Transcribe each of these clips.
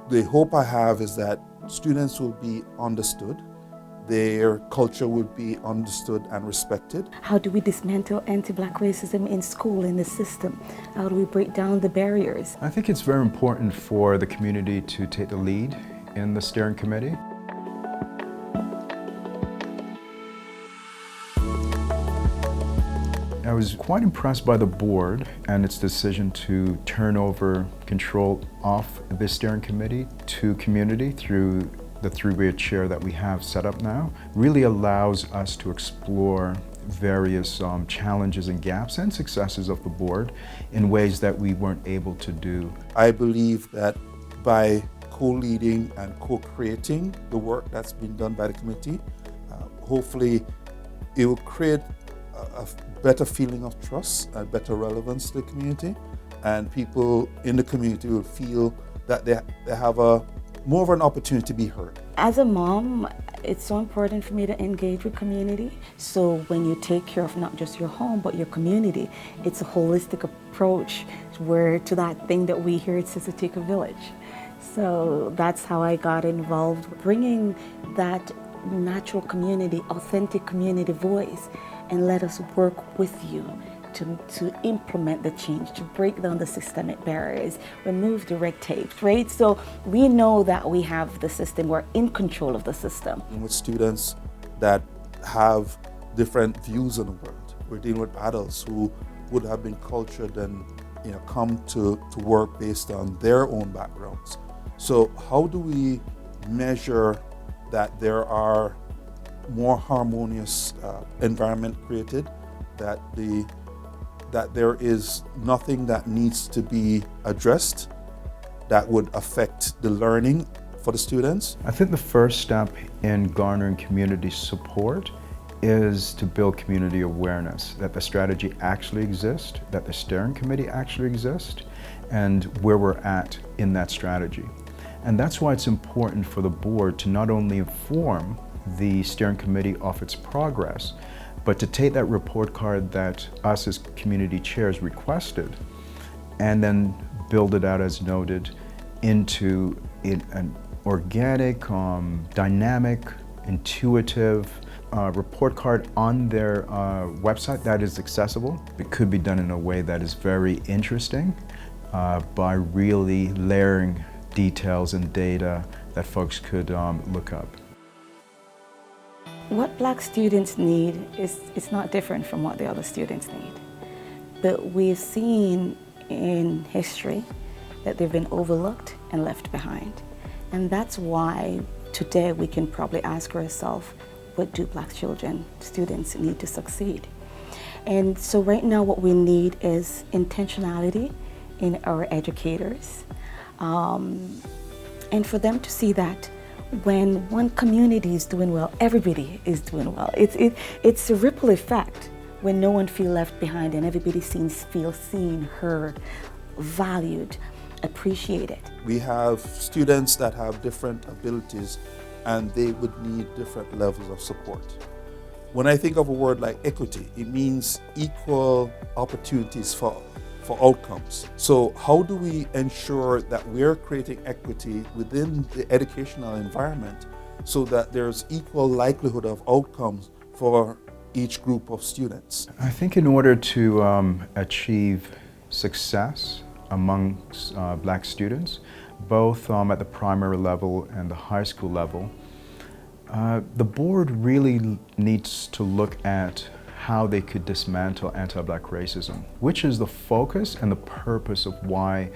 The hope I have is that students will be understood, their culture will be understood and respected. How do we dismantle anti-Black racism in school, in the system? How do we break down the barriers? I think it's very important for the community to take the lead in the steering committee. I was quite impressed by the board and its decision to turn over control of the steering committee to community through the three-way chair that we have set up now. Really allows us to explore various challenges and gaps and successes of the board in ways that we weren't able to do. I believe that by co-leading and co-creating the work that's been done by the committee, hopefully it will create a better feeling of trust, a better relevance to the community, and people in the community will feel that they have more of an opportunity to be heard. As a mom, it's so important for me to engage with community. So when you take care of not just your home, but your community, it's a holistic approach to that thing that we hear, it says to take a village. So that's how I got involved, bringing that natural community, authentic community voice, and let us work with you to implement the change, to break down the systemic barriers, remove the red tape, right? So we know that we have the system, we're in control of the system. And with students that have different views on the world, we're dealing with adults who would have been cultured and come to work based on their own backgrounds. So how do we measure that there are more harmonious environment created, that there is nothing that needs to be addressed that would affect the learning for the students? I think the first step in garnering community support is to build community awareness, that the strategy actually exists, that the steering committee actually exists, and where we're at in that strategy. And that's why it's important for the board to not only inform the steering committee of its progress, but to take that report card that us as community chairs requested and then build it out, as noted, into an organic, dynamic, intuitive report card on their website that is accessible. It could be done in a way that is very interesting by really layering details and data that folks could look up. What Black students need is not different from what the other students need. But we've seen in history that they've been overlooked and left behind. And that's why today we can probably ask ourselves, what do Black students need to succeed? And so right now what we need is intentionality in our educators. And for them to see that when one community is doing well, everybody is doing well. It's a ripple effect when no one feels left behind and everybody feels seen, heard, valued, appreciated. We have students that have different abilities and they would need different levels of support. When I think of a word like equity, it means equal opportunities for outcomes. So how do we ensure that we're creating equity within the educational environment so that there's equal likelihood of outcomes for each group of students? I think in order to achieve success amongst Black students, both at the primary level and the high school level, the board really needs to look at how they could dismantle anti-Black racism, which is the focus and the purpose of why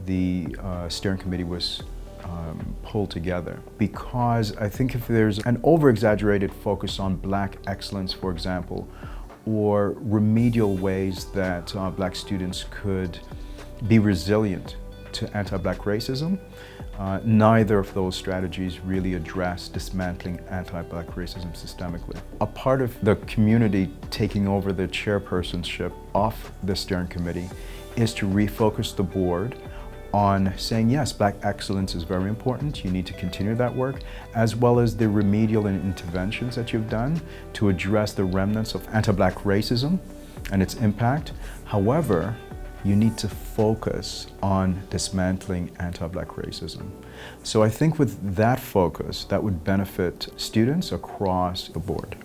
the steering committee was pulled together. Because I think if there's an over-exaggerated focus on Black excellence, for example, or remedial ways that Black students could be resilient to anti-Black racism, neither of those strategies really address dismantling anti-Black racism systemically. A part of the community taking over the chairpersonship of the steering committee is to refocus the board on saying, yes, Black excellence is very important, you need to continue that work, as well as the remedial interventions that you've done to address the remnants of anti-Black racism and its impact. However, you need to focus on dismantling anti-Black racism. So I think with that focus, that would benefit students across the board.